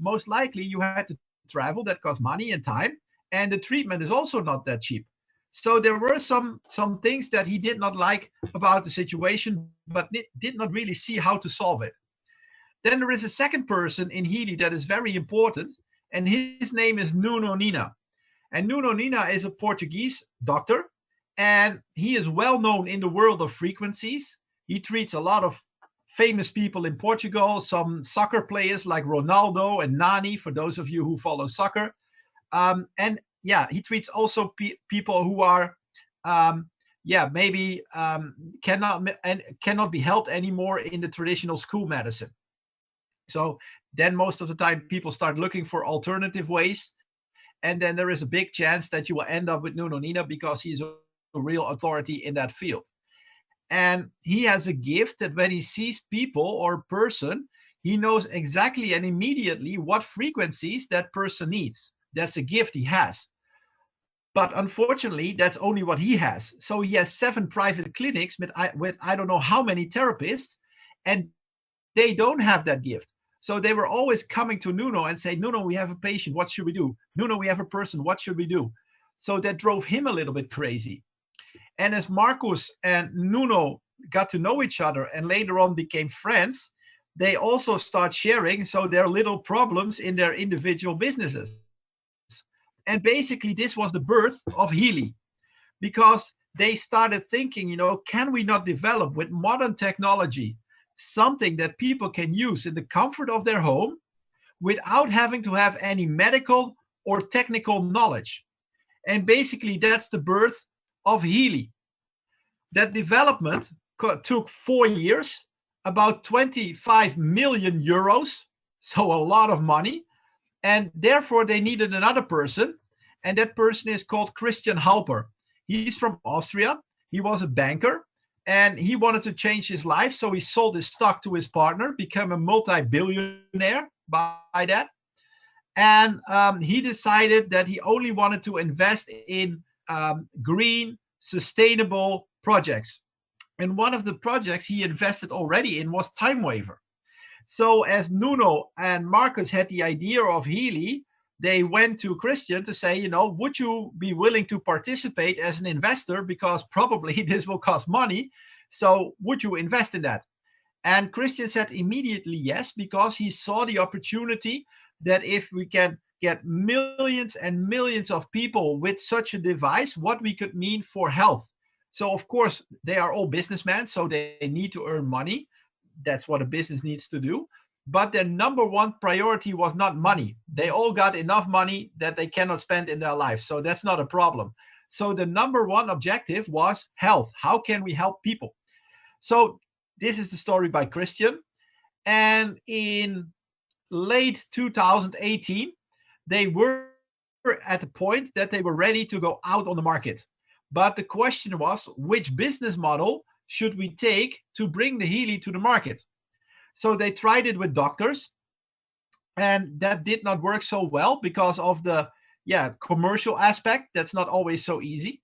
most likely you had to travel, that cost money and time, and the treatment is also not that cheap. So there were some things that he did not like about the situation, but did not really see how to solve it. Then there is a second person in Healy that is very important, and his name is Nuno Nina. And Nuno Nina is a Portuguese doctor, and he is well known in the world of frequencies. He treats a lot of famous people in Portugal, some soccer players like Ronaldo and Nani, for those of you who follow soccer. And yeah, he treats also people who are, maybe cannot be helped anymore in the traditional school medicine. So then most of the time people start looking for alternative ways. And then there is a big chance that you will end up with Nuno Nina because he's a real authority in that field. And he has a gift that when he sees people or a person, he knows exactly and immediately what frequencies that person needs. That's a gift he has. But unfortunately, that's only what he has. So he has 7 private clinics with I don't know how many therapists, and they don't have that gift. So they were always coming to Nuno and say, Nuno, we have a patient. What should we do? Nuno, we have a person. What should we do? So that drove him a little bit crazy. And as Marcus and Nuno got to know each other and later on became friends, they also start sharing so their little problems in their individual businesses. And basically, this was the birth of Healy, because they started thinking, can we not develop with modern technology something that people can use in the comfort of their home without having to have any medical or technical knowledge? And basically, that's the birth of Healy. That development took 4 years, about 25 million euros, so a lot of money. And therefore, they needed another person. And that person is called Christian Halper. He's from Austria. He was a banker. And he wanted to change his life. So he sold his stock to his partner, became a multi-billionaire by that. And he decided that he only wanted to invest in green, sustainable projects. And one of the projects he invested already in was Timewaver. So as Nuno and Marcus had the idea of Healy, they went to Christian to say, would you be willing to participate as an investor? Because probably this will cost money. So would you invest in that? And Christian said immediately yes, because he saw the opportunity that if we can get millions and millions of people with such a device, what we could mean for health. So of course, they are all businessmen, so they need to earn money. That's what a business needs to do. But their number one priority was not money. They all got enough money that they cannot spend in their life. So that's not a problem. So the number one objective was health. How can we help people? So this is the story by Christian. And in late 2018, they were at the point that they were ready to go out on the market. But the question was, which business model should we take to bring the Healy to the market? So they tried it with doctors, and that did not work so well because of the commercial aspect. That's not always so easy.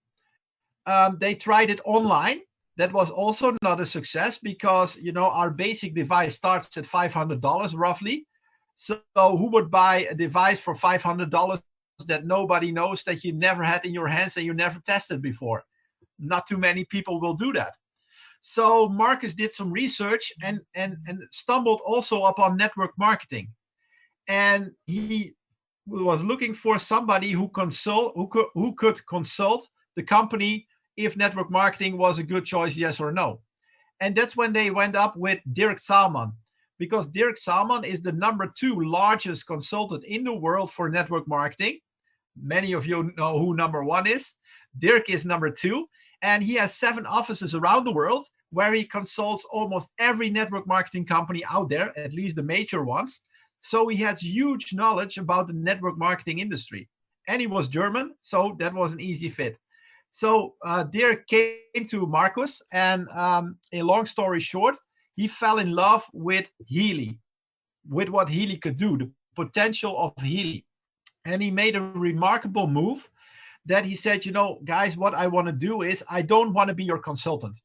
They tried it online. That was also not a success because, our basic device starts at $500 roughly. So who would buy a device for $500 that nobody knows, that you never had in your hands and you never tested before? Not too many people will do that. So Marcus did some research and stumbled also upon network marketing. And he was looking for somebody who could consult the company if network marketing was a good choice, yes or no. And that's when they went up with Dirk Salman, because Dirk Salman is the number 2 largest consultant in the world for network marketing. Many of you know who number 1 is. Dirk is number 2. And he has 7 offices around the world where he consults almost every network marketing company out there, at least the major ones. So he has huge knowledge about the network marketing industry. And he was German, so that was an easy fit. So Dirk came to Marcus, and a long story short, he fell in love with Healy, with what Healy could do, the potential of Healy. And he made a remarkable move that he said, guys, what I want to do is I don't want to be your consultant.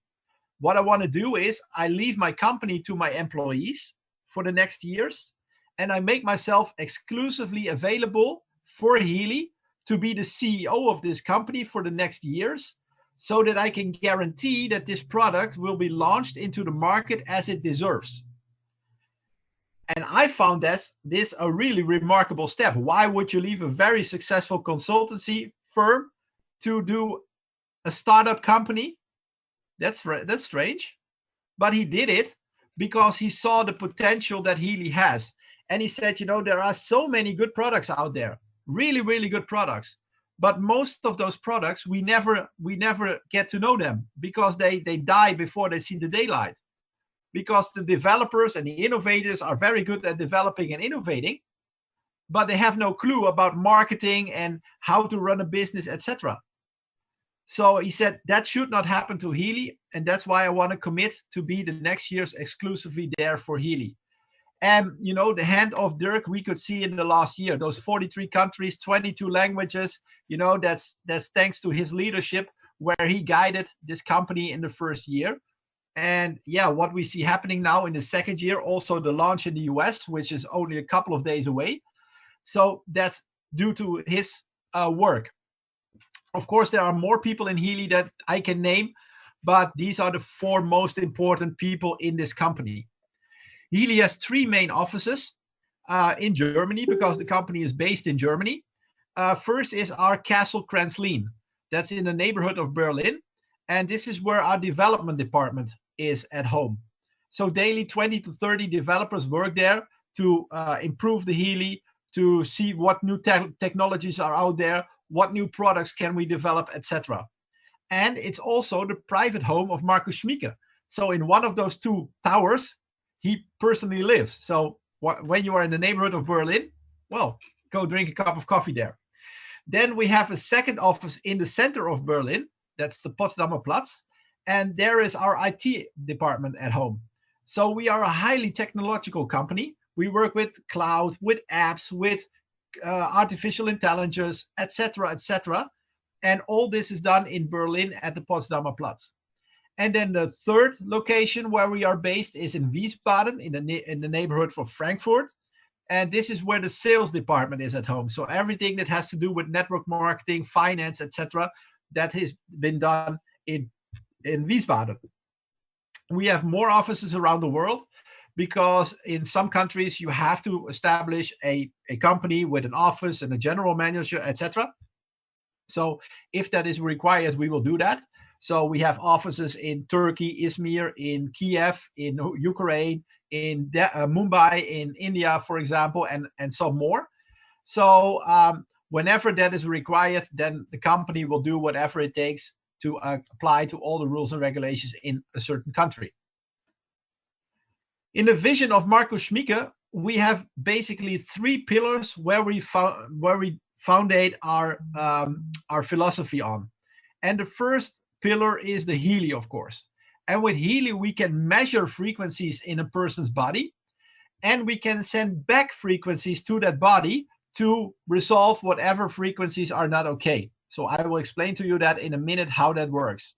What I want to do is I leave my company to my employees for the next years, and I make myself exclusively available for Healy to be the CEO of this company for the next years, so that I can guarantee that this product will be launched into the market as it deserves. And I found this a really remarkable step. Why would you leave a very successful consultancy firm to do a startup company? That's strange. But he did it because he saw the potential that Healy has. And he said, there are so many good products out there, really, really good products. But most of those products, we never get to know them because they die before they see the daylight. Because the developers and the innovators are very good at developing and innovating, but they have no clue about marketing and how to run a business, etc. So he said that should not happen to Healy, and that's why I want to commit to be the next year's exclusively there for Healy. And the hand of Dirk we could see in the last year, those 43 countries, 22 languages, that's thanks to his leadership, where he guided this company in the first year. And yeah, what we see happening now in the second year, also the launch in the US, which is only a couple of days away. So that's due to his work. Of course, there are more people in Healy that I can name, but these are the 4 most important people in this company. Healy has 3 main offices in Germany, because the company is based in Germany. First is our Castle Kranzlin. That's in the neighborhood of Berlin. And this is where our development department is at home. So daily 20 to 30 developers work there to improve the Healy, to see what new technologies are out there, what new products can we develop, etc. And it's also the private home of Markus Schmieke. So in one of those 2 towers, he personally lives. So when you are in the neighborhood of Berlin, well, go drink a cup of coffee there. Then we have a second office in the center of Berlin. That's the Potsdamer Platz. And there is our IT department at home. So we are a highly technological company. We work with cloud, with apps, with artificial intelligence, etc., etc. And all this is done in Berlin at the Potsdamer Platz. And then the third location where we are based is in Wiesbaden, in the neighborhood of Frankfurt. And this is where the sales department is at home. So everything that has to do with network marketing, finance, etc., that has been done in Wiesbaden. We have more offices around the world, because in some countries you have to establish a company with an office and a general manager, etc. So if that is required, we will do that. So we have offices in Turkey, Izmir, in Kiev, in Ukraine, in Mumbai, in India, for example, and some more. So whenever that is required, then the company will do whatever it takes to apply to all the rules and regulations in a certain country. In the vision of Markus Schmieke, we have basically 3 pillars where we foundate our philosophy on. And the first pillar is the Healy, of course. And with Healy, we can measure frequencies in a person's body, and we can send back frequencies to that body to resolve whatever frequencies are not okay. So I will explain to you that in a minute how that works.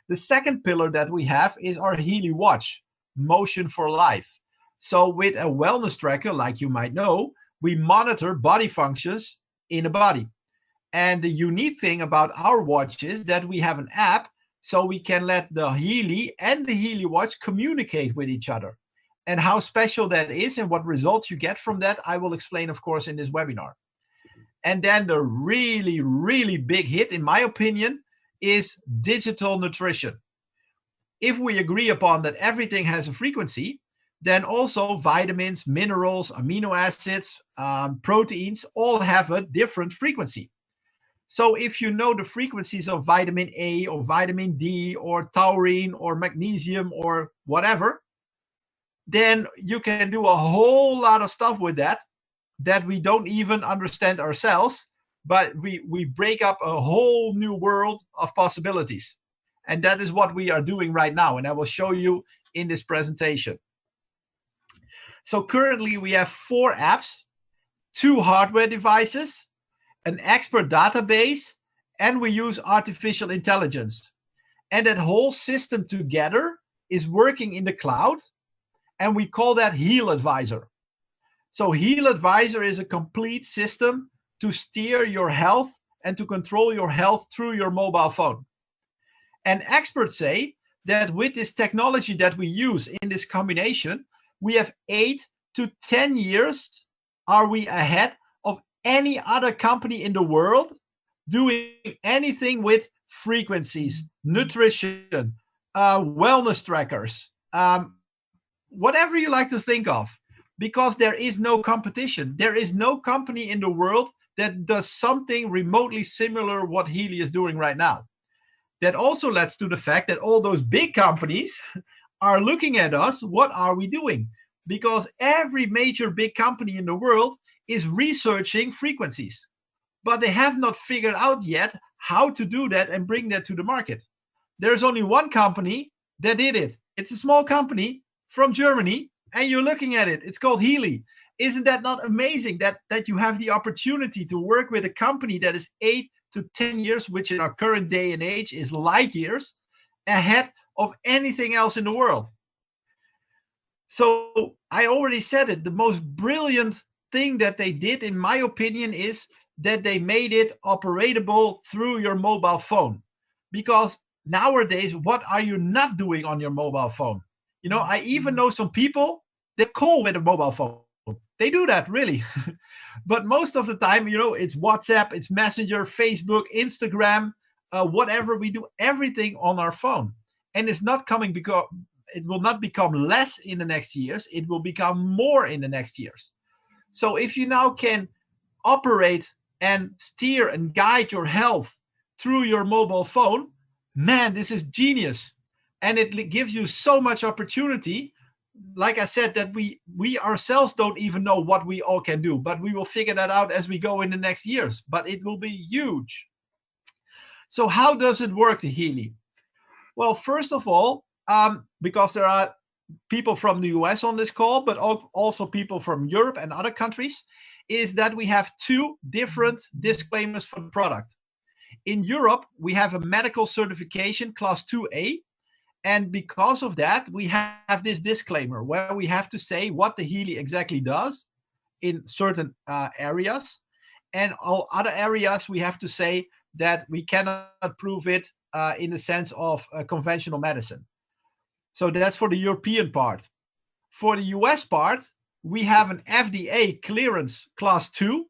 The second pillar that we have is our Healy Watch, Motion for Life. So with a wellness tracker, like you might know, we monitor body functions in a body. And the unique thing about our watch is that we have an app, so we can let the Healy and the Healy Watch communicate with each other. And how special that is and what results you get from that, I will explain, of course, in this webinar. And then the really, really big hit, in my opinion, is digital nutrition. If we agree upon that everything has a frequency, then also vitamins, minerals, amino acids, proteins all have a different frequency. So if you know the frequencies of vitamin A or vitamin D or taurine or magnesium or whatever, then you can do a whole lot of stuff with that we don't even understand ourselves, but we break up a whole new world of possibilities. And that is what we are doing right now. And I will show you in this presentation. So currently we have 4 apps, 2 hardware devices, an expert database, and we use artificial intelligence. And that whole system together is working in the cloud, and we call that Heal Advisor. So Heal Advisor is a complete system to steer your health and to control your health through your mobile phone. And experts say that with this technology that we use in this combination, we have 8 to 10 years are we ahead of any other company in the world doing anything with frequencies, nutrition, wellness trackers, whatever you like to think of, because there is no competition. There is no company in the world that does something remotely similar what Healy is doing right now. That also leads to the fact that all those big companies are looking at us. What are we doing? Because every major big company in the world is researching frequencies, but they have not figured out yet how to do that and bring that to the market. There's only one company that did it. It's a small company from Germany, and you're looking at it. It's called Healy. Isn't that not amazing that you have the opportunity to work with a company that is 8 to 10 years, which in our current day and age is light years, ahead of anything else in the world? So I already said it. The most brilliant thing that they did, in my opinion, is that they made it operatable through your mobile phone. Because nowadays, what are you not doing on your mobile phone? You know, I even know some people that call with a mobile phone. They do that, really. But most of the time, you know, it's WhatsApp, it's Messenger, Facebook, Instagram, whatever. We do everything on our phone. And it's not coming because it will not become less in the next years. It will become more in the next years. So if you now can operate and steer and guide your health through your mobile phone, man, this is genius. And it gives you so much opportunity. Like I said, that we ourselves don't even know what we all can do, but we will figure that out as we go in the next years. But it will be huge. So how does it work, the Healy? Well, first of all, because there are people from the US on this call, but also people from Europe and other countries, is that we have two different disclaimers for the product. In Europe, we have a medical certification, class 2A. And because of that, we have this disclaimer where we have to say what the Healy exactly does in certain areas. And all other areas, we have to say that we cannot prove it in the sense of conventional medicine. So that's for the European part. For the US part, we have an FDA clearance class 2.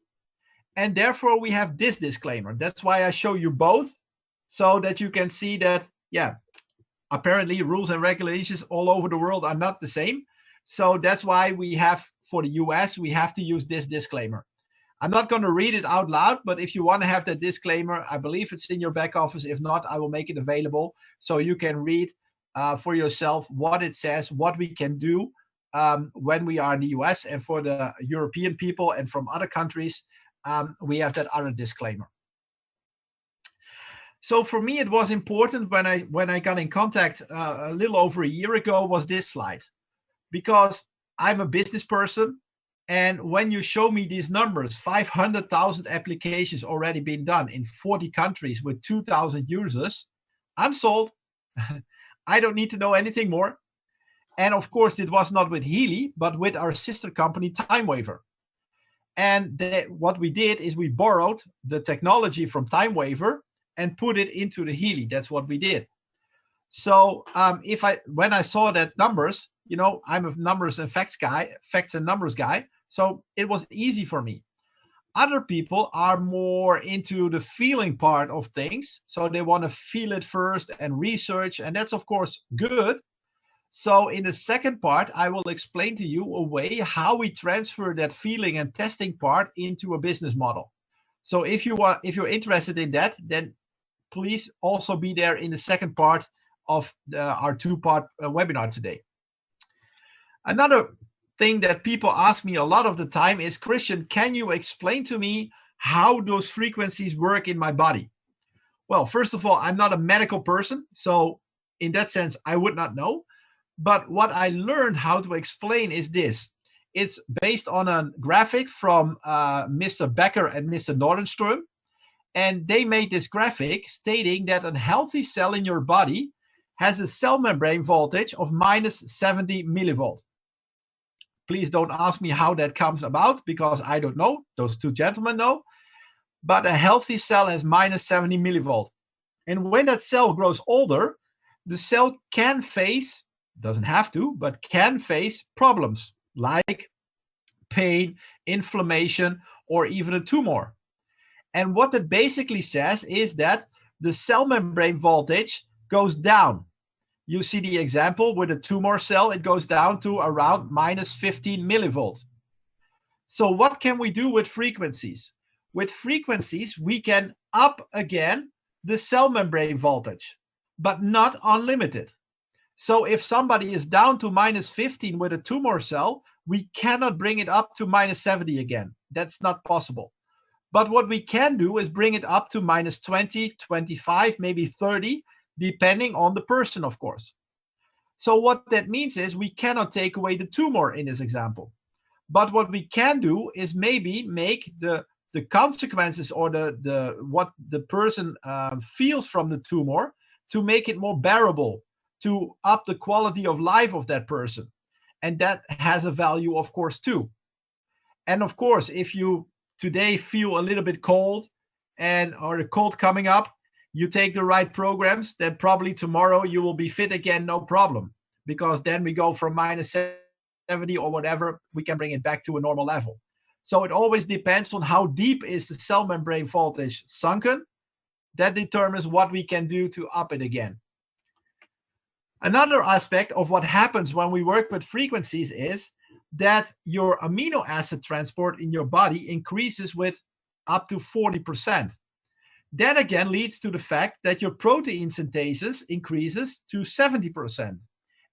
And therefore, we have this disclaimer. That's why I show you both, so that you can see that, yeah, apparently rules and regulations all over the world are not the same. So that's why we have, for the US, we have to use this disclaimer. I'm not going to read it out loud, but if you want to have that disclaimer, I believe it's in your back office. If not, I will make it available so you can read for yourself what it says, what we can do when we are in the US. And for the European people and from other countries, we have that other disclaimer. So for me, it was important when I got in contact a little over a year ago, was this slide, because I'm a business person. And when you show me these numbers, 500,000 applications already been done in 40 countries with 2,000 users, I'm sold. I don't need to know anything more. And of course, it was not with Healy, but with our sister company, Timewaver. And what we did is we borrowed the technology from Timewaver and put it into the Healy. That's what we did. So when I saw that numbers, you know, I'm a numbers and facts and numbers guy. So it was easy for me. Other people are more into the feeling part of things. So they want to feel it first and research. And that's, of course, good. So in the second part, I will explain to you a way how we transfer that feeling and testing part into a business model. So if you're interested in that, then please also be there in the second part of our two-part webinar today. Another thing that people ask me a lot of the time is, Christian, can you explain to me how those frequencies work in my body? Well, first of all, I'm not a medical person, so in that sense, I would not know. But what I learned how to explain is this. It's based on a graphic from Mr. Becker and Mr. Nordenström. And they made this graphic stating that a healthy cell in your body has a cell membrane voltage of minus 70 millivolts. Please don't ask me how that comes about, because I don't know. Those two gentlemen know. But a healthy cell has minus 70 millivolt. And when that cell grows older, the cell can face, doesn't have to, but can face problems like pain, inflammation, or even a tumor. And what that basically says is that the cell membrane voltage goes down. You see the example with a tumor cell, it goes down to around minus 15 millivolt. So what can we do with frequencies? With frequencies, we can up again the cell membrane voltage, but not unlimited. So if somebody is down to minus 15 with a tumor cell, we cannot bring it up to minus 70 again. That's not possible. But what we can do is bring it up to minus 20, 25, maybe 30, depending on the person, of course. So what that means is we cannot take away the tumor in this example. But what we can do is maybe make the consequences or what the person feels from the tumor to make it more bearable, to up the quality of life of that person. And that has a value, of course, too. And of course, if you today feel a little bit cold or a cold coming up, you take the right programs, then probably tomorrow you will be fit again, no problem. Because then we go from minus 70 or whatever, we can bring it back to a normal level. So it always depends on how deep is the cell membrane voltage sunken. That determines what we can do to up it again. Another aspect of what happens when we work with frequencies is that your amino acid transport in your body increases with up to 40%. That again leads to the fact that your protein synthesis increases to 70%.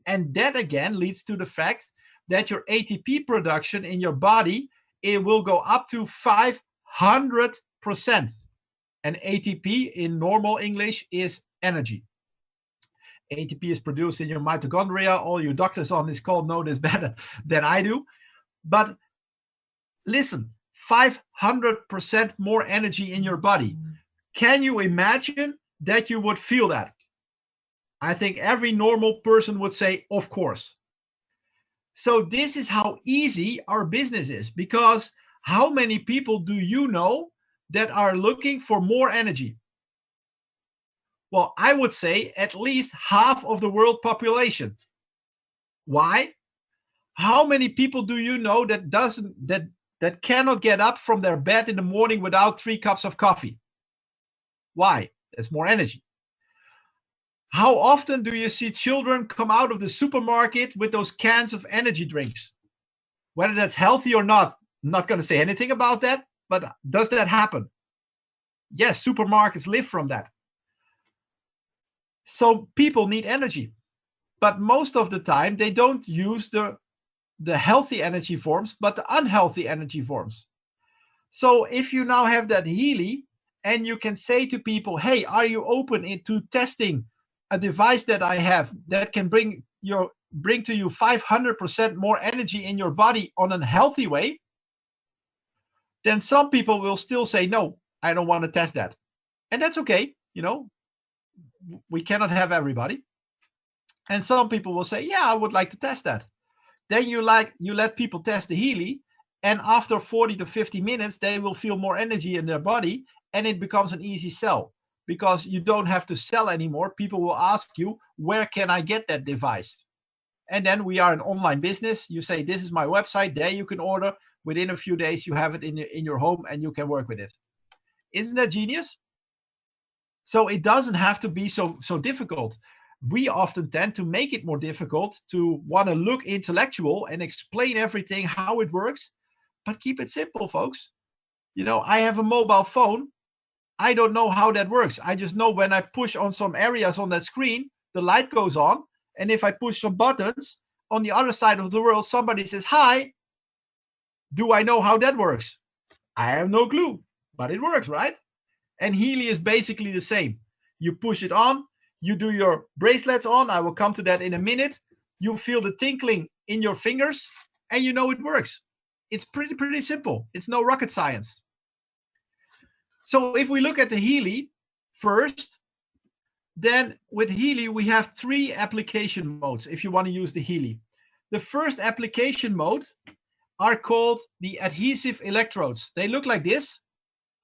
And that again leads to the fact that your ATP production in your body, it will go up to 500%. And ATP in normal English is energy. ATP is produced in your mitochondria. All you doctors on this call know this better than I do. But listen, 500% more energy in your body. Can you imagine that you would feel that? I think every normal person would say, of course. So this is how easy our business is, because how many people do you know that are looking for more energy? Well, I would say at least half of the world population. Why? How many people do you know that cannot get up from their bed in the morning without 3 cups of coffee? Why? There's more energy. How often do you see children come out of the supermarket with those cans of energy drinks? Whether that's healthy or not, I'm not going to say anything about that, but does that happen? Yes, supermarkets live from that. So people need energy, but most of the time they don't use the healthy energy forms, but the unhealthy energy forms. So if you now have that Healy and you can say to people, hey, are you open into testing a device that I have that can bring to you 500% more energy in your body on a healthy way, then some people will still say, no, I don't want to test that. And that's okay. We cannot have everybody. And some people will say, yeah, I would like to test that. Then you let people test the Healy, and after 40 to 50 minutes, they will feel more energy in their body, and it becomes an easy sell because you don't have to sell anymore. People will ask you, where can I get that device? And then we are an online business. You say, this is my website. There you can order. Within a few days, you have it in your home and you can work with it. Isn't that genius? So it doesn't have to be so difficult. We often tend to make it more difficult to want to look intellectual and explain everything, how it works, but keep it simple, folks. I have a mobile phone. I don't know how that works. I just know when I push on some areas on that screen, the light goes on. And if I push some buttons on the other side of the world, somebody says, hi. Do I know how that works? I have no clue, but it works, right? And Healy is basically the same. You push it on, you do your bracelets on. I will come to that in a minute. You feel the tinkling in your fingers and you know it works. It's pretty simple. It's no rocket science. So if we look at the Healy first, then with Healy, we have 3 application modes if you want to use the Healy. the first application mode are called the adhesive electrodes. They look like this,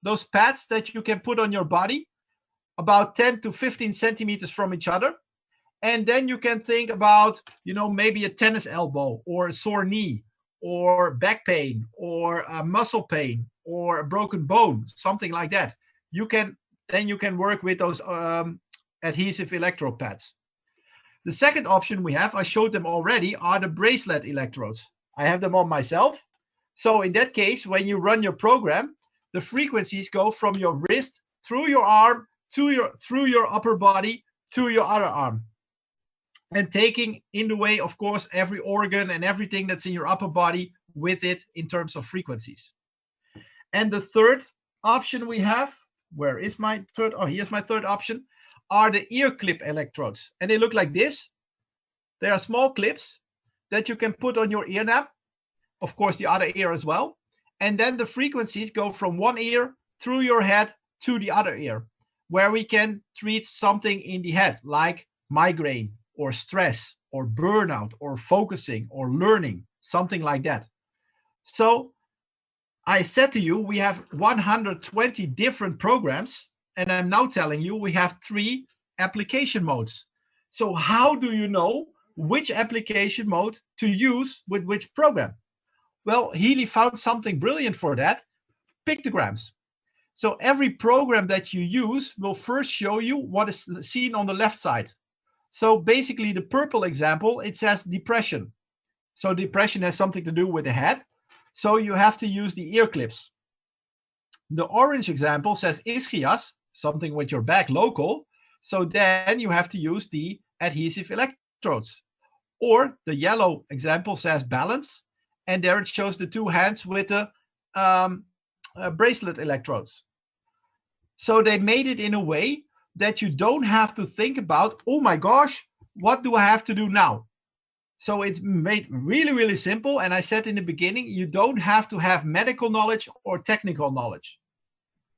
those pads that you can put on your body about 10 to 15 centimeters from each other. And then you can think about, maybe a tennis elbow or a sore knee or back pain or a muscle pain or a broken bone, something like that. You can work with those adhesive electrode pads. The second option we have, I showed them already, are the bracelet electrodes. I have them on myself. So in that case, when you run your program, the frequencies go from your wrist through your arm through your upper body to your other arm, and taking in the way, of course, every organ and everything that's in your upper body with it in terms of frequencies. And the third option we have, where is my third? Oh, here's my third option, are the ear clip electrodes. And they look like this. They are small clips that you can put on your ear nap, of course, the other ear as well. And then the frequencies go from one ear through your head to the other ear, where we can treat something in the head, like migraine or stress or burnout or focusing or learning, something like that. So I said to you, we have 120 different programs, and I'm now telling you we have 3 application modes. So how do you know which application mode to use with which program? Well, Healy found something brilliant for that, pictograms. So every program that you use will first show you what is seen on the left side. So basically the purple example, it says depression. So depression has something to do with the head. So you have to use the ear clips. The orange example says ischias, something with your back local. So then you have to use the adhesive electrodes. Or the yellow example says balance. And there it shows the 2 hands with the bracelet electrodes. So they made it in a way that you don't have to think about, oh my gosh, what do I have to do now? So it's made really, really simple. And I said in the beginning, you don't have to have medical knowledge or technical knowledge.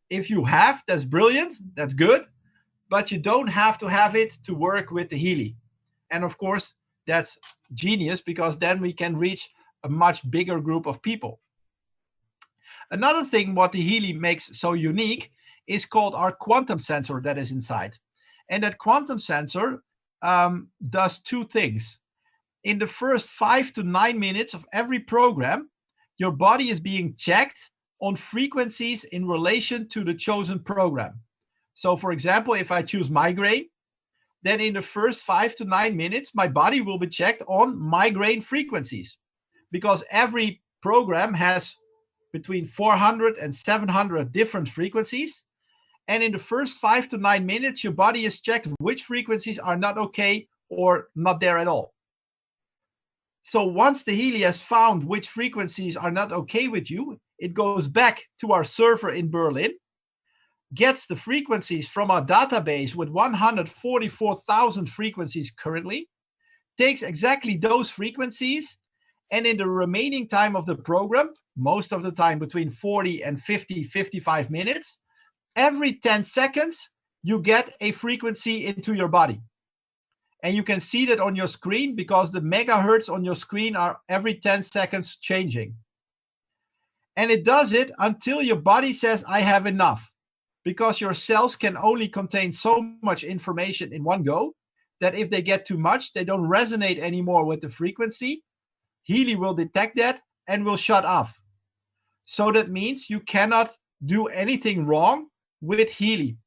If you have, that's brilliant, that's good, but you don't have to have it to work with the Healy. And of course, that's genius, because then we can reach a much bigger group of people. Another thing what the Healy makes so unique is called our quantum sensor that is inside. And that quantum sensor does 2 things. In the first 5 to 9 minutes of every program, your body is being checked on frequencies in relation to the chosen program. So for example, if I choose migraine, then in the first 5 to 9 minutes, my body will be checked on migraine frequencies, because every program has between 400 and 700 different frequencies. And in the first 5 to 9 minutes, your body is checked which frequencies are not okay or not there at all. So once the Healy has found which frequencies are not okay with you, it goes back to our server in Berlin, gets the frequencies from our database with 144,000 frequencies currently, takes exactly those frequencies, and in the remaining time of the program, most of the time between 40 and 50, 55 minutes, every 10 seconds, you get a frequency into your body. And you can see that on your screen, because the megahertz on your screen are every 10 seconds changing. And it does it until your body says, I have enough. Because your cells can only contain so much information in one go, that if they get too much, they don't resonate anymore with the frequency. Healy will detect that and will shut off. So that means you cannot do anything wrong with Healy.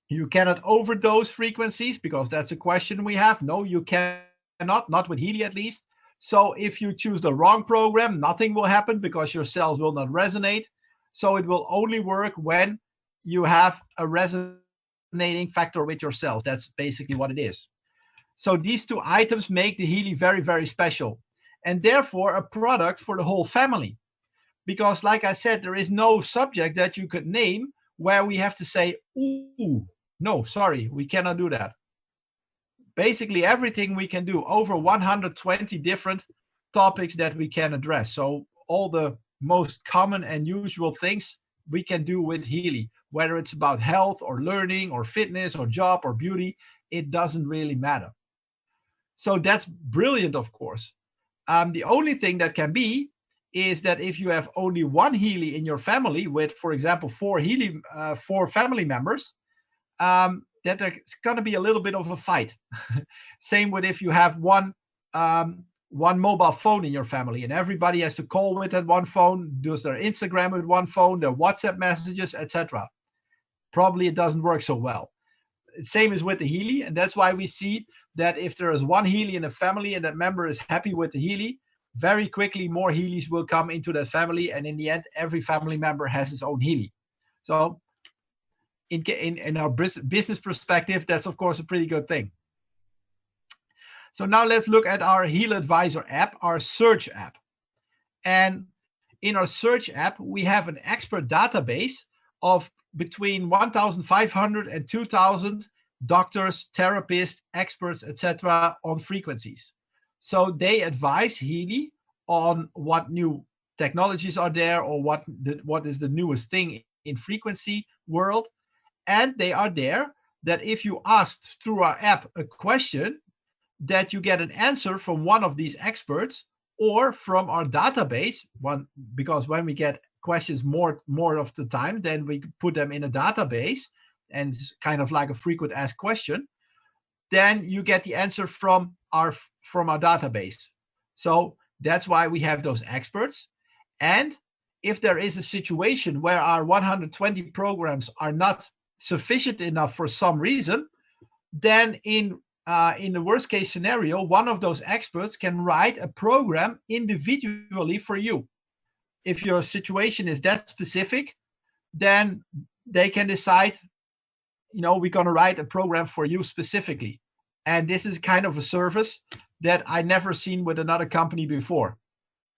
You cannot overdose frequencies, because that's a question we have. No, you cannot, not with Healy at least. So if you choose the wrong program, nothing will happen, because your cells will not resonate. So it will only work when you have a resonating factor with your cells. That's basically what it is. So these 2 items make the Healy very, very special, and therefore a product for the whole family. Because like I said, there is no subject that you could name where we have to say, ooh, no, sorry, we cannot do that. Basically everything we can do, over 120 different topics that we can address. So all the most common and usual things we can do with Healy, whether it's about health or learning or fitness or job or beauty, it doesn't really matter. So that's brilliant, of course. The only thing that can be is that if you have only one Healy in your family with, for example, four family members, that there's going to be a little bit of a fight. Same with if you have one mobile phone in your family and everybody has to call with that one phone, does their Instagram with one phone, their WhatsApp messages, etc. Probably it doesn't work so well. Same as with the Healy, and that's why we see that if there is one Healy in a family and that member is happy with the Healy, very quickly more Healys will come into that family, and in the end, every family member has his own Healy. So in our business perspective, that's of course a pretty good thing. So now let's look at our Heal Advisor app, our search app. And in our search app, we have an expert database of between 1,500 and 2,000 doctors, therapists, experts, etc. on frequencies. So they advise Healy on what new technologies are there or what is the newest thing in frequency world. And they are there that if you asked through our app a question, that you get an answer from one of these experts or from our database, because when we get questions more of the time, then we put them in a database, and it's kind of like a frequent asked question. Then you get the answer from our database. So that's why we have those experts. And if there is a situation where our 120 programs are not sufficient enough for some reason, then in the worst case scenario, one of those experts can write a program individually for you. If your situation is that specific, then they can decide, we're going to write a program for you specifically. And this is kind of a service that I never seen with another company before.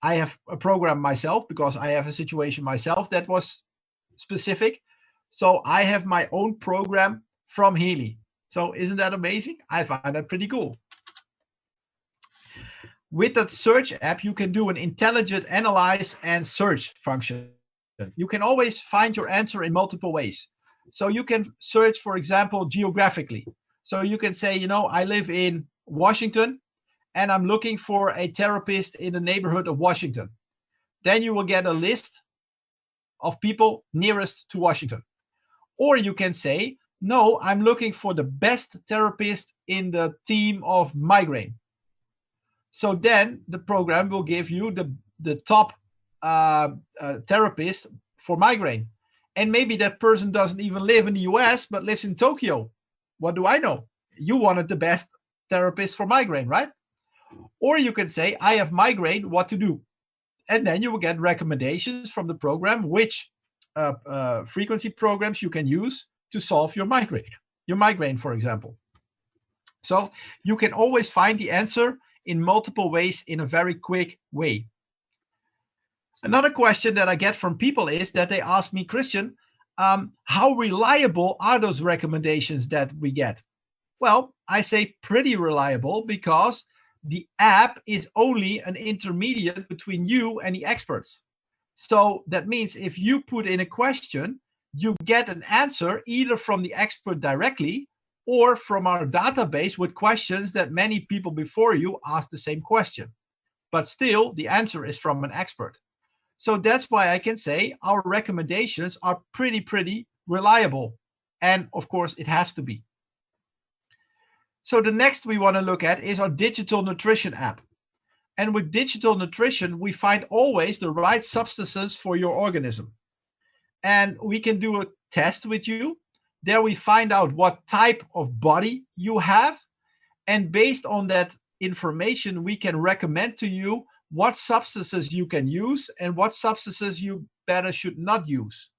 I have a program myself because I have a situation myself that was specific. So I have my own program from Healy. So isn't that amazing? I find that pretty cool. With that search app, you can do an intelligent analyze and search function. You can always find your answer in multiple ways. So you can search, for example, geographically. So you can say, I live in Washington and I'm looking for a therapist in the neighborhood of Washington. Then you will get a list of people nearest to Washington. Or you can say, no, I'm looking for the best therapist in the team of migraine. So then the program will give you the top therapist for migraine. And maybe that person doesn't even live in the US, but lives in Tokyo. What do I know? You wanted the best therapist for migraine, right? Or you can say, I have migraine, what to do? And then you will get recommendations from the program, which frequency programs you can use to solve your migraine, for example. So you can always find the answer in multiple ways in a very quick way. Another question that I get from people is that they ask me, Christian, how reliable are those recommendations that we get? Well, I say pretty reliable because the app is only an intermediate between you and the experts. So that means if you put in a question, you get an answer either from the expert directly or from our database with questions that many people before you asked the same question. But still, the answer is from an expert. So that's why I can say our recommendations are pretty reliable. And of course, it has to be. So the next we want to look at is our digital nutrition app. And with digital nutrition, we find always the right substances for your organism. And we can do a test with you. There we find out what type of body you have. And based on that information, we can recommend to you what substances you can use and what substances you better should not use.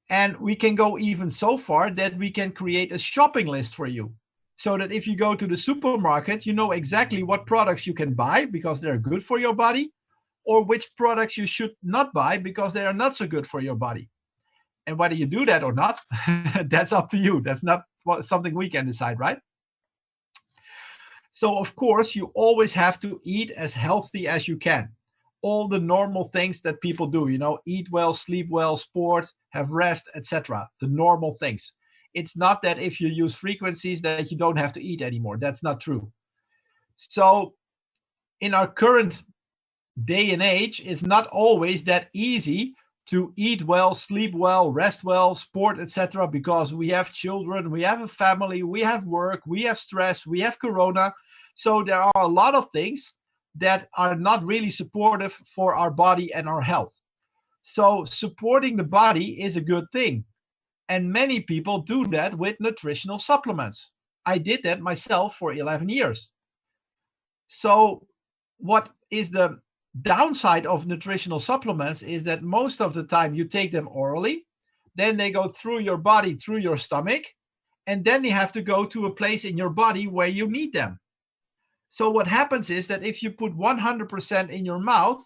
And we can go even so far that we can create a shopping list for you. So that if you go to the supermarket, you know exactly what products you can buy because they're good for your body, or which products you should not buy because they are not so good for your body. And whether you do that or not, that's up to you. That's not something we can decide, right? So of course, you always have to eat as healthy as you can. All the normal things that people do, eat well, sleep well, sport, have rest, etc. The normal things. It's not that if you use frequencies that you don't have to eat anymore. That's not true. So in our current day and age, it's not always that easy to eat well, sleep well, rest well, sport, etc., because we have children, we have a family, we have work, we have stress, we have corona. So there are a lot of things that are not really supportive for our body and our health. So supporting the body is a good thing. And many people do that with nutritional supplements. I did that myself for 11 years. So what is the downside of nutritional supplements is that most of the time you take them orally, then they go through your body, through your stomach, and then they have to go to a place in your body where you need them. So what happens is that if you put 100% in your mouth,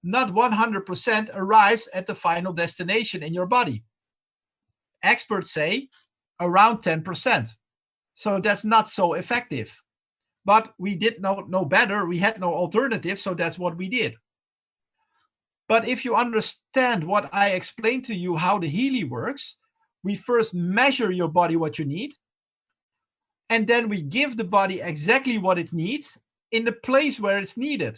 not 100% arrives at the final destination in your body. Experts say around 10%. So that's not so effective. But we did not know better. We had no alternative, so that's what we did. But if you understand what I explained to you, how the Healy works, we first measure your body what you need, and then we give the body exactly what it needs in the place where it's needed.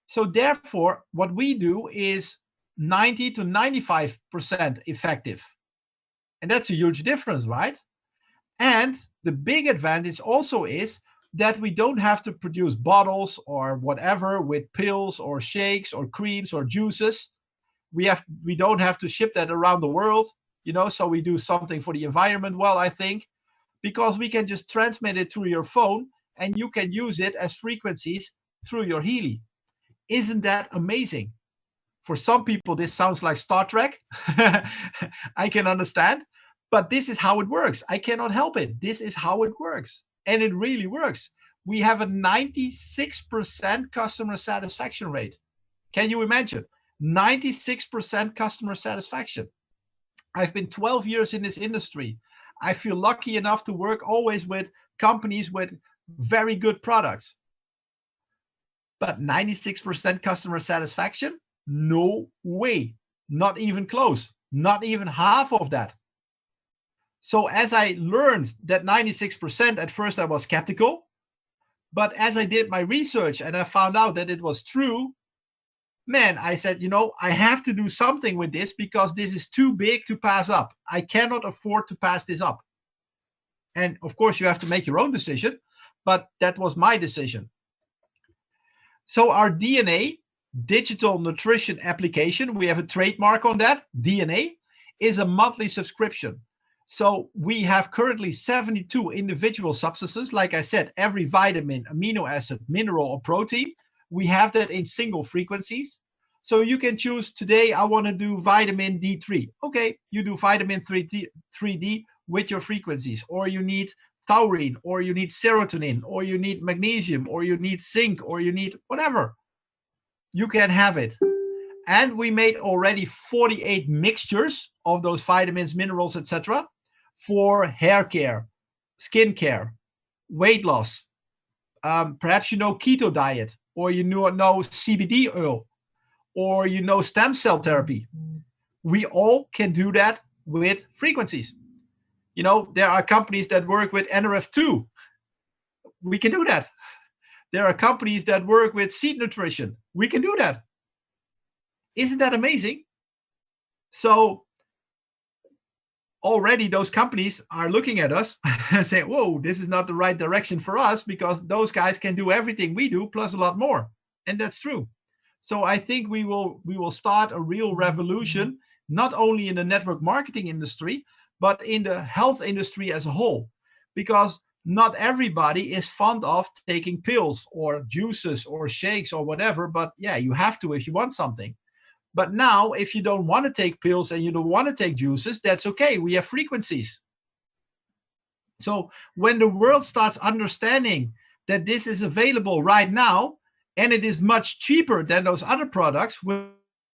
So therefore, what we do is 90 to 95% effective. And that's a huge difference, right? And the big advantage also is that we don't have to produce bottles or whatever with pills or shakes or creams or juices. We don't have to ship that around the world, so we do something for the environment well, I think, because we can just transmit it through your phone and you can use it as frequencies through your Healy. Isn't that amazing? For some people, this sounds like Star Trek. I can understand, but this is how it works. I cannot help it. This is how it works. And it really works. We have a 96% customer satisfaction rate. Can you imagine? 96% customer satisfaction. I've been 12 years in this industry. I feel lucky enough to work always with companies with very good products. But 96% customer satisfaction? No way. Not even close. Not even half of that. So as I learned that 96%, at first I was skeptical. But as I did my research and I found out that it was true, man, I said, I have to do something with this because this is too big to pass up. I cannot afford to pass this up. And of course, you have to make your own decision, but that was my decision. So our DNA, digital nutrition application, we have a trademark on that, DNA, is a monthly subscription. So we have currently 72 individual substances. Like I said, every vitamin, amino acid, mineral, or protein, we have that in single frequencies. So you can choose today, I want to do vitamin D3. Okay, you do vitamin 3D with your frequencies, or you need taurine, or you need serotonin, or you need magnesium, or you need zinc, or you need whatever. You can have it. And we made already 48 mixtures of those vitamins, minerals, etc. for hair care, skin care, weight loss. Perhaps keto diet, or know CBD oil, or stem cell therapy. We all can do that with frequencies. There are companies that work with NRF2. We can do that. There are companies that work with seed nutrition. We can do that. Isn't that amazing? So already those companies are looking at us and saying, whoa, this is not the right direction for us, because those guys can do everything we do plus a lot more. And that's true. So I think we will start a real revolution, not only in the network marketing industry, but in the health industry as a whole, because not everybody is fond of taking pills or juices or shakes or whatever. But yeah, you have to if you want something. But now, if you don't want to take pills and you don't want to take juices, that's okay. We have frequencies. So when the world starts understanding that this is available right now, and it is much cheaper than those other products,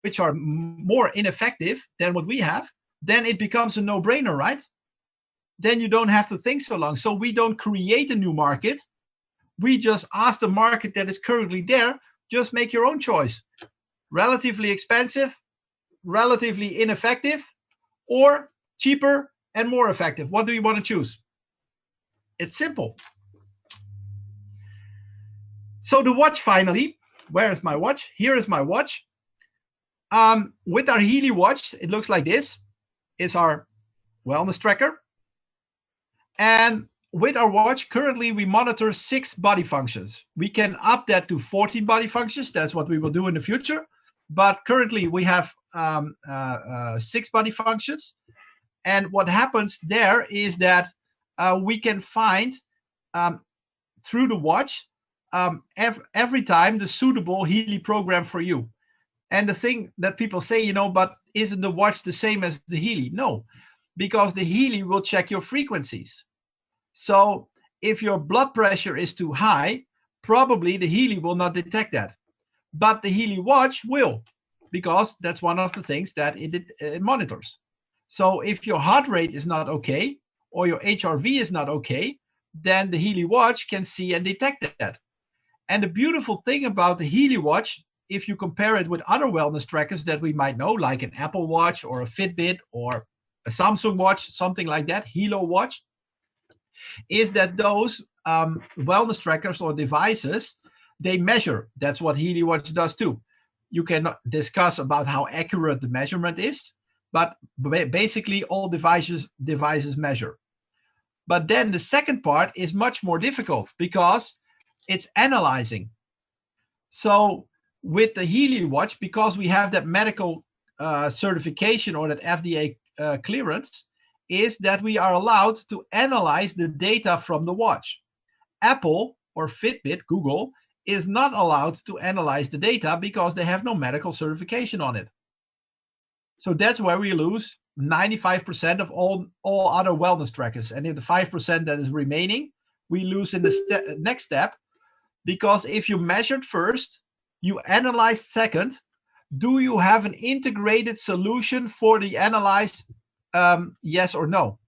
which are more ineffective than what we have, then it becomes a no-brainer, right? Then you don't have to think so long. So we don't create a new market. We just ask the market that is currently there, just make your own choice. Relatively expensive, relatively ineffective, or cheaper and more effective. What do you want to choose? It's simple. So the watch finally, where is my watch? Here is my watch. With our Healy watch, it looks like this. It's our wellness tracker. And with our watch, currently we monitor 6 body functions. We can up that to 14 body functions. That's what we will do in the future. But currently we have 6 body functions. And what happens there is that we can find through the watch every time the suitable Healy program for you. And the thing that people say, but isn't the watch the same as the Healy? No, because the Healy will check your frequencies. So if your blood pressure is too high, probably the Healy will not detect that. But the Healy watch will, because that's one of the things that it monitors. So if your heart rate is not okay, or your HRV is not okay, then the Healy watch can see and detect that. And the beautiful thing about the Healy watch, if you compare it with other wellness trackers that we might know, like an Apple Watch or a Fitbit or a Samsung watch, something like that, Hilo watch, is that those wellness trackers or devices, they measure. That's what Healy watch does too. You can discuss about how accurate the measurement is, but basically all devices measure. But then the second part is much more difficult because it's analyzing. So with the Healy watch, because we have that medical certification or that FDA clearance, is that we are allowed to analyze the data from the watch. Apple or Fitbit, Google, is not allowed to analyze the data because they have no medical certification on it. So that's where we lose 95% of all other wellness trackers. And in the 5% that is remaining, we lose in the next step, because if you measured first, you analyzed second, do you have an integrated solution for the analyze, yes or no?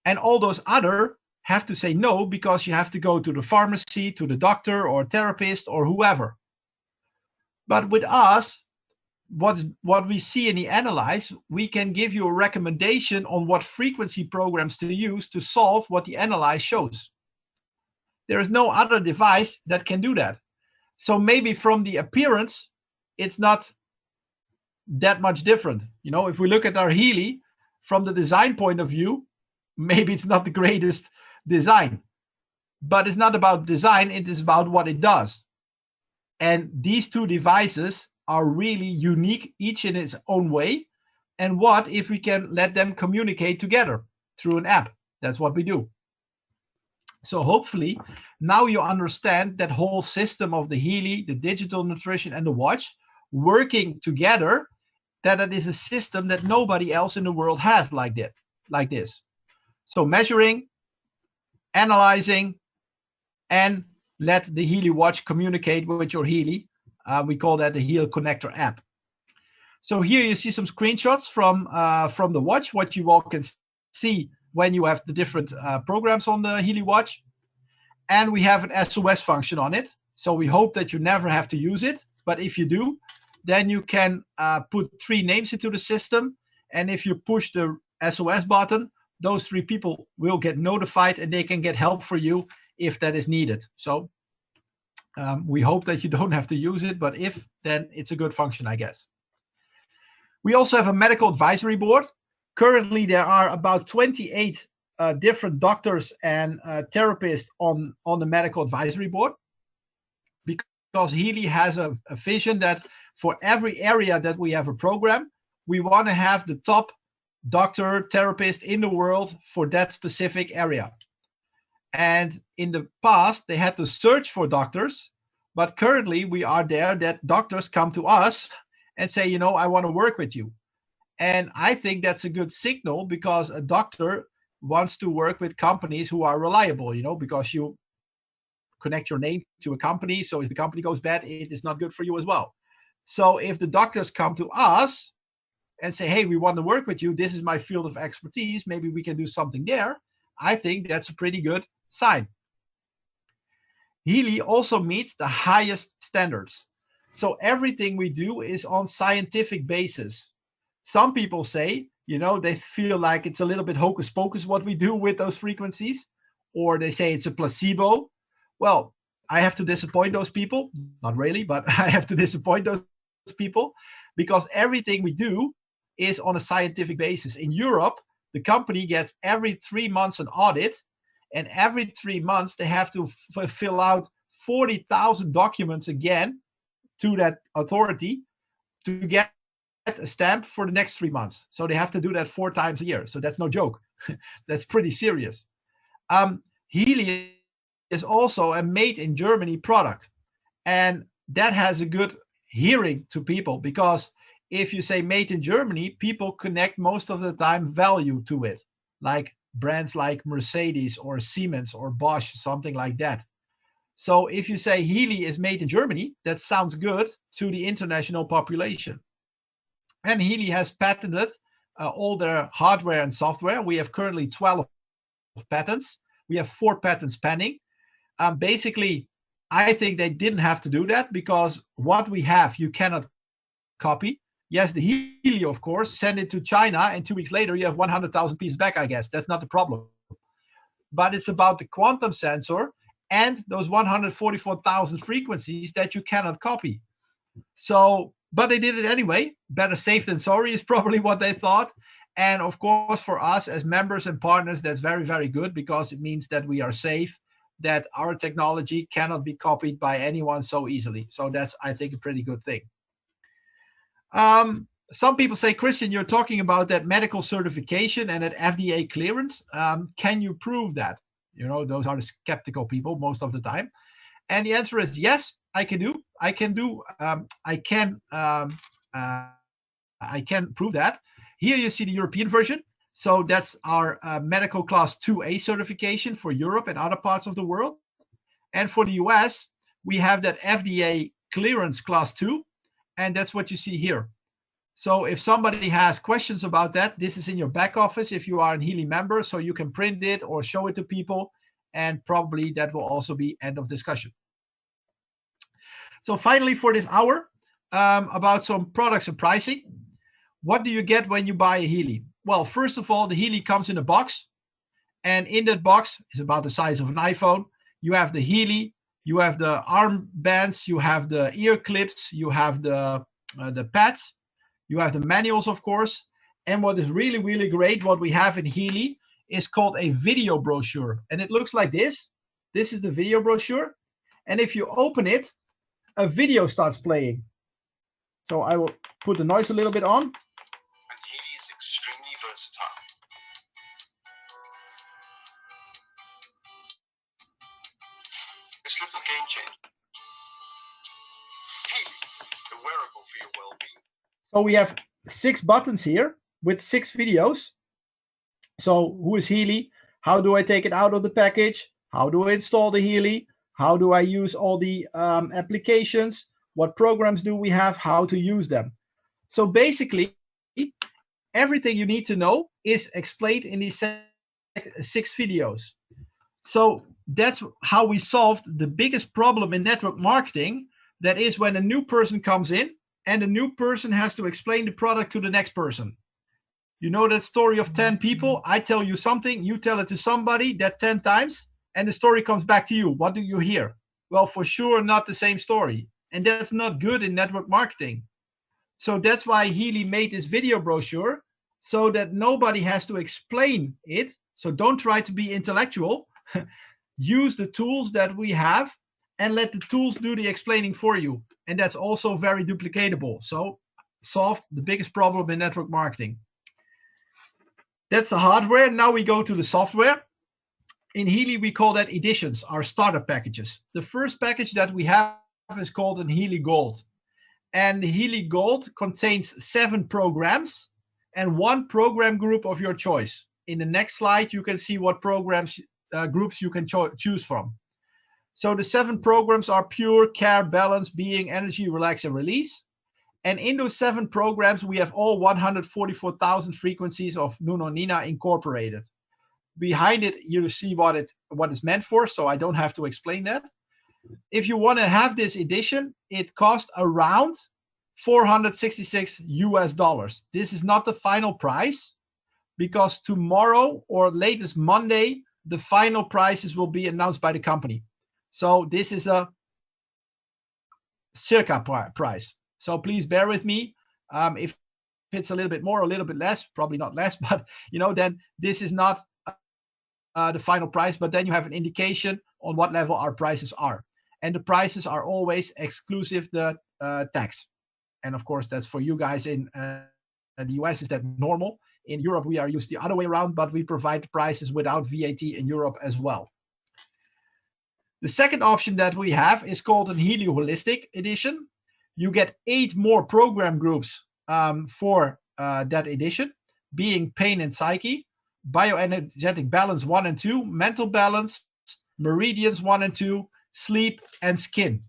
And all those other have to say no, because you have to go to the pharmacy, to the doctor or therapist or whoever. But with us, what we see in the analyze, we can give you a recommendation on what frequency programs to use to solve what the analyze shows. There is no other device that can do that. So maybe from the appearance, it's not that much different. If we look at our Healy from the design point of view, maybe it's not the greatest design, but it's not about design. It is about what it does. And these two devices are really unique, each in its own way. And what if we can let them communicate together through an app? That's what we do. So hopefully now you understand that whole system of the Healy, the digital nutrition, and the watch working together, that it is a system that nobody else in the world has like this. So measuring, analyzing, and let the Healy watch communicate with your Healy. We call that the Heal Connector app. So here you see some screenshots from the watch, what you all can see when you have the different programs on the Healy watch. And we have an SOS function on it. So we hope that you never have to use it. But if you do, then you can put 3 names into the system. And if you push the SOS button, those 3 people will get notified and they can get help for you if that is needed. So we hope that you don't have to use it, but if, then it's a good function, I guess. We also have a medical advisory board. Currently, there are about 28 different doctors and therapists on the medical advisory board, because Healy has a vision that for every area that we have a program, we want to have the top doctor, therapist in the world for that specific area. And in the past, they had to search for doctors, but currently we are there that doctors come to us and say, I want to work with you. And I think that's a good signal, because a doctor wants to work with companies who are reliable, because you connect your name to a company. So if the company goes bad, it is not good for you as well. So if the doctors come to us and say, hey, we want to work with you, this is my field of expertise, maybe we can do something there, I think that's a pretty good sign. Healy also meets the highest standards. So everything we do is on scientific basis. Some people say, they feel like it's a little bit hocus pocus what we do with those frequencies, or they say it's a placebo. Well, I have to disappoint those people. Not really, but I have to disappoint those people because everything we do is on a scientific basis. In Europe, the company gets every 3 months an audit, and every 3 months they have to fill out 40,000 documents again to that authority to get a stamp for the next 3 months. So they have to do that 4 times a year. So that's no joke. That's pretty serious. Healy is also a made in Germany product. And that has a good hearing to people, because if you say made in Germany, people connect most of the time value to it, like brands like Mercedes or Siemens or Bosch, something like that. So if you say Healy is made in Germany, that sounds good to the international population. And Healy has patented all their hardware and software. We have currently 12 patents. We have 4 patents pending. Basically, I think they didn't have to do that, because what we have, you cannot copy. Yes, the Healy, of course, send it to China, and 2 weeks later, you have 100,000 pieces back, I guess. That's not the problem. But it's about the quantum sensor and those 144,000 frequencies that you cannot copy. So, but they did it anyway. Better safe than sorry is probably what they thought. And of course, for us as members and partners, that's very, very good, because it means that we are safe, that our technology cannot be copied by anyone so easily. So that's, I think, a pretty good thing. Some people say, Christian, you're talking about that medical certification and that FDA clearance. Can you prove that? You know, those are the skeptical people most of the time. And the answer is yes, I can do. I can prove that. Here you see the European version. So that's our medical class 2A certification for Europe and other parts of the world. And for the US, we have that FDA clearance class 2. And that's what you see here. So if somebody has questions about that, this is in your back office if you are a Healy member, so you can print it or show it to people, and probably that will also be end of discussion. So finally, for this hour, about some products and pricing. What do you get when you buy a Healy? Well, first of all, the Healy comes in a box, and in that box is about the size of an iPhone. You have the Healy, you have the arm bands, you have the ear clips, you have the pads. You have the manuals, of course. And what is really, really great, what we have in Healy, is called a video brochure. And it looks like this. This is the video brochure. And if you open it, a video starts playing. So I will put the noise a little bit on. And Healy is extremely versatile. This little game changer. Healy, the wearable for your well-being. So we have 6 buttons here with 6 videos. So who is Healy? How do I take it out of the package? How do I install the Healy? How do I use all the applications? What programs do we have? How to use them? So basically, everything you need to know is explained in these 6 videos. So that's how we solved the biggest problem in network marketing. That is when a new person comes in, and the new person has to explain the product to the next person. You know that story of 10 people? I tell you something, you tell it to somebody, that 10 times, and the story comes back to you. What do you hear? Well, for sure, not the same story. And that's not good in network marketing. So that's why Healy made this video brochure, so that nobody has to explain it. So don't try to be intellectual. Use the tools that we have, and let the tools do the explaining for you. And that's also very duplicatable. So solved the biggest problem in network marketing. That's the hardware. Now we go to the software. In Healy, we call that editions, our starter packages. The first package that we have is called an Healy Gold. And the Healy Gold contains 7 programs and 1 program group of your choice. In the next slide, you can see what programs groups you can choose from. So the 7 programs are pure, care, balance, being, energy, relax, and release. And in those 7 programs, we have all 144,000 frequencies of Nuno Nina incorporated. Behind it, you see what it's meant for, so I don't have to explain that. If you want to have this edition, it costs around $466 US. This is not the final price, because tomorrow or latest Monday, the final prices will be announced by the company. So this is a circa price. So please bear with me. If it's a little bit more, a little bit less, probably not less, but then this is not the final price, but then you have an indication on what level our prices are. And the prices are always exclusive the tax. And of course, that's for you guys in the US, is that normal. In Europe, we are used the other way around, but we provide prices without VAT in Europe as well. The second option that we have is called an Healy Holistic Edition. You get 8 more program groups for that edition, being pain and psyche, bioenergetic balance 1 and 2, mental balance, meridians 1 and 2, sleep, and skin.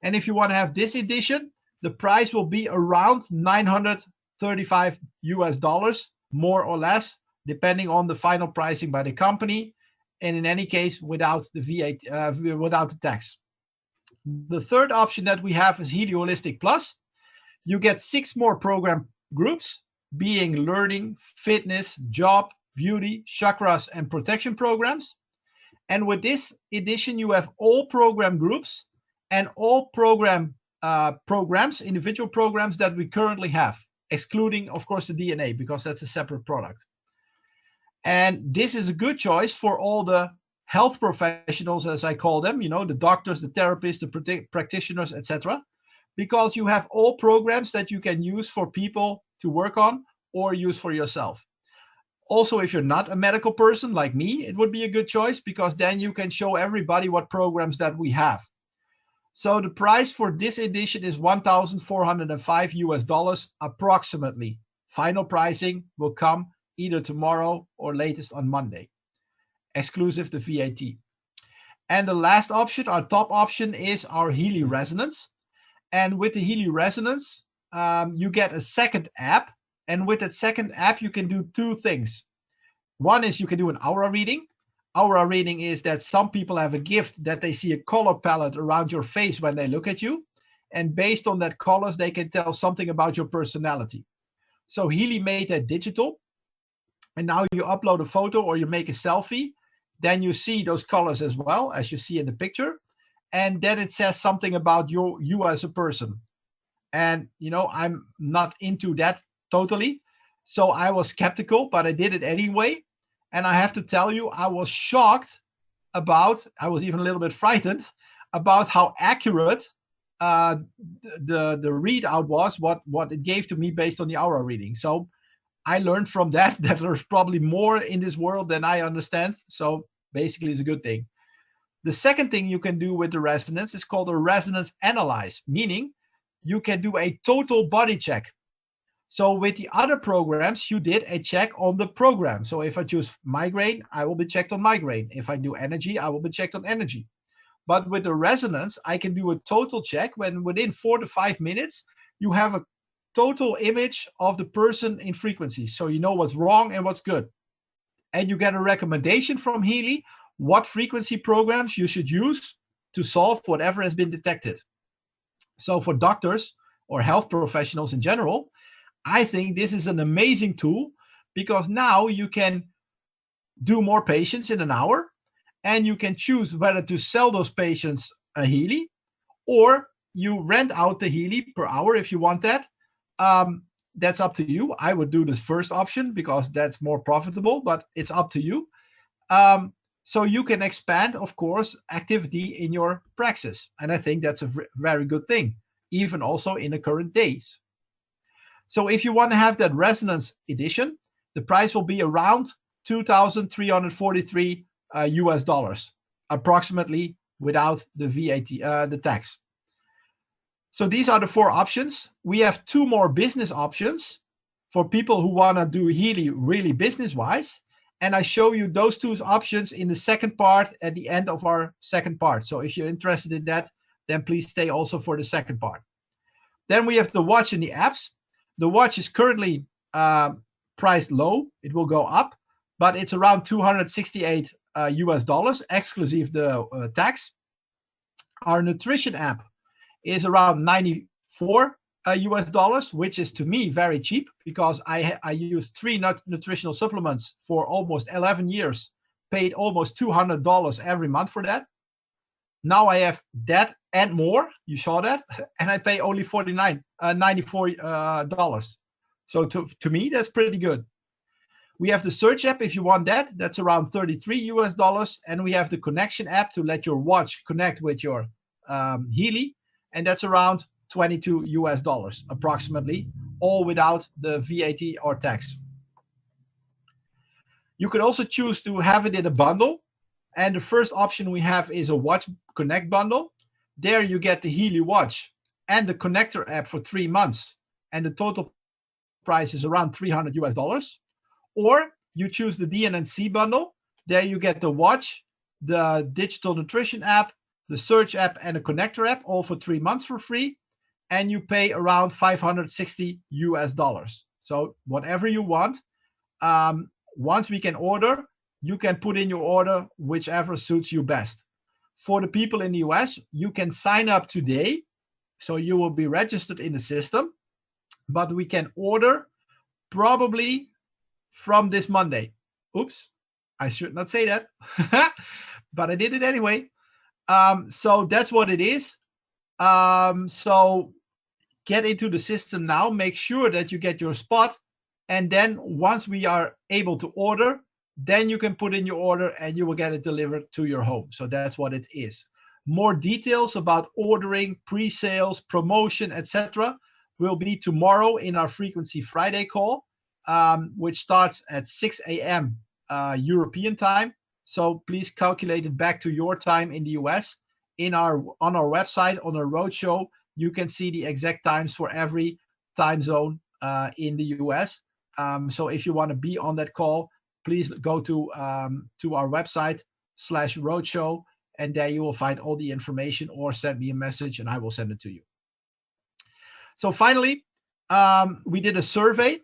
And if you want to have this edition, the price will be around $935 US, more or less, depending on the final pricing by the company. And in any case, without the VAT, without the tax. The third option that we have is Healy Holistic Plus. You get 6 more program groups, being learning, fitness, job, beauty, chakras, and protection programs. And with this edition, you have all program groups and all programs, individual programs that we currently have, excluding, of course, the DNA, because that's a separate product. And this is a good choice for all the health professionals, as I call them, the doctors, the therapists, the practitioners, etc., because you have all programs that you can use for people to work on or use for yourself. Also, if you're not a medical person like me, it would be a good choice, because then you can show everybody what programs that we have. So the price for this edition is $1,405 US approximately. Final pricing will come either tomorrow or latest on Monday, exclusive the VAT. And the last option, our top option, is our Healy Resonance. And with the Healy Resonance, you get a second app. And with that second app, you can do 2 things. One is you can do an aura reading. Aura reading is that some people have a gift that they see a color palette around your face when they look at you. And based on that colors, they can tell something about your personality. So Healy made that digital. And now you upload a photo or you make a selfie. Then you see those colors as well, as you see in the picture. And then it says something about you as a person. And, I'm not into that totally. So I was skeptical, but I did it anyway. And I have to tell you, I was shocked I was even a little bit frightened about how accurate the readout was, what it gave to me based on the aura reading. So I learned from that there's probably more in this world than I understand. So basically it's a good thing. The second thing you can do with the resonance is called a resonance analyze, meaning you can do a total body check. So with the other programs, you did a check on the program. So if I choose migraine, I will be checked on migraine. If I do energy, I will be checked on energy. But with the resonance, I can do a total check when within 4 to 5 minutes, you have a total image of the person in frequency. So you know what's wrong and what's good. And you get a recommendation from Healy what frequency programs you should use to solve whatever has been detected. So for doctors or health professionals in general, I think this is an amazing tool, because now you can do more patients in an hour, and you can choose whether to sell those patients a Healy, or you rent out the Healy per hour if you want that. That's up to you. I would do this first option because that's more profitable, but it's up to you. So you can expand, of course, activity in your praxis. And I think that's a very good thing, even also in the current days. So if you want to have that resonance edition, the price will be around $2,343 US, approximately, without the VAT, the tax. So these are the 4 options. We have 2 more business options for people who want to do Healy really business-wise. And I show you those 2 options in the second part at the end of our second part. So if you're interested in that, then please stay also for the second part. Then we have the watch and the apps. The watch is currently priced low. It will go up, but it's around $268 US, exclusive the tax. Our nutrition app is around $94 US, which is to me very cheap, because I use 3 nutritional supplements for almost 11 years, paid almost $200 every month for that. Now I have that and more. You saw that, and I pay only $94. So to me, that's pretty good. We have the search app if you want that. That's around $33 US, and we have the connection app to let your watch connect with your Healy, and that's around $22 approximately, all without the VAT or tax. You could also choose to have it in a bundle, and the first option we have is a watch connect bundle. There you get the Healy watch and the connector app for 3 months, and the total price is around $300 US. Or you choose the DNC bundle. There you get the watch, the digital nutrition app, the search app, and a connector app, all for 3 months for free. And you pay around $560 US. So whatever you want. Once we can order, you can put in your order whichever suits you best. For the people in the US, you can sign up today. So you will be registered in the system. But we can order probably from this Monday. Oops, I should not say that, but I did it anyway. So that's what it is. So get into the system now, make sure that you get your spot. And then once we are able to order, then you can put in your order and you will get it delivered to your home. So that's what it is. More details about ordering, pre-sales, promotion, etc. will be tomorrow in our Frequency Friday call. Which starts at 6 a.m. European time. So please calculate it back to your time in the US. On our website, on our roadshow, you can see the exact times for every time zone in the US. So if you want to be on that call, please go to our website /roadshow, and there you will find all the information, or send me a message and I will send it to you. So finally, we did a survey.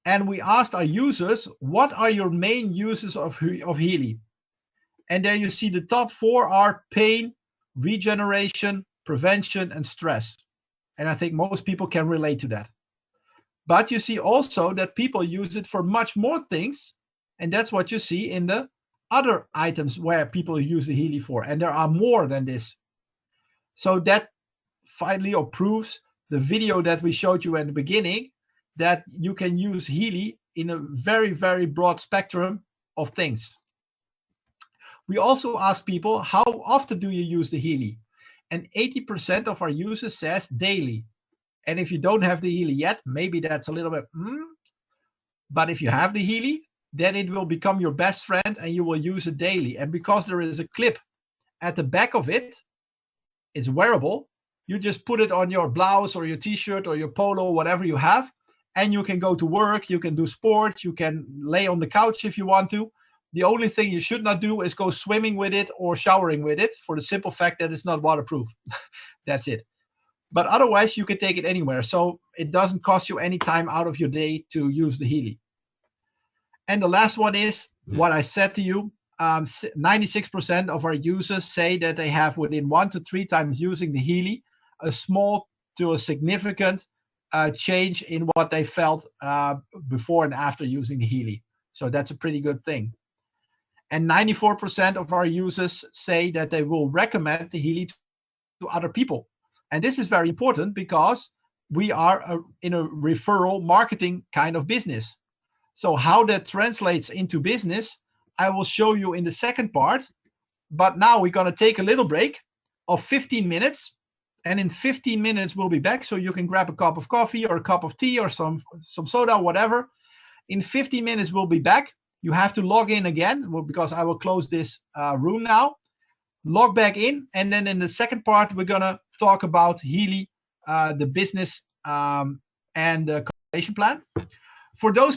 And we asked our users, what are your main uses of Healy? And there you see the top 4 are pain, regeneration, prevention, and stress. And I think most people can relate to that. But you see also that people use it for much more things. And that's what you see in the other items where people use the Healy for. And there are more than this. So that finally proves the video that we showed you at the beginning, that you can use Healy in a very, very broad spectrum of things. We also ask people, how often do you use the Healy? And 80% of our users says daily. And if you don't have the Healy yet, maybe that's a little bit, but if you have the Healy, then it will become your best friend and you will use it daily. And because there is a clip at the back of it, it's wearable. You just put it on your blouse or your t-shirt or your polo, whatever you have. And you can go to work, you can do sports, you can lay on the couch if you want to. The only thing you should not do is go swimming with it or showering with it, for the simple fact that it's not waterproof. That's it. But otherwise, you can take it anywhere. So it doesn't cost you any time out of your day to use the Healy. And the last one is what I said to you. 96% of our users say that they have, within 1 to 3 times using the Healy, a small to a significant change in what they felt before and after using the Healy. So that's a pretty good thing. And 94% of our users say that they will recommend the Healy to other people. And this is very important because we are in a referral marketing kind of business. So how that translates into business, I will show you in the second part. But now we're going to take a little break of 15 minutes. And in 15 minutes, we'll be back. So you can grab a cup of coffee or a cup of tea or some soda, whatever. In 15 minutes, we'll be back. You have to log in again because I will close this room now. Log back in. And then in the second part, we're going to talk about Healy, the business and the compensation plan. For those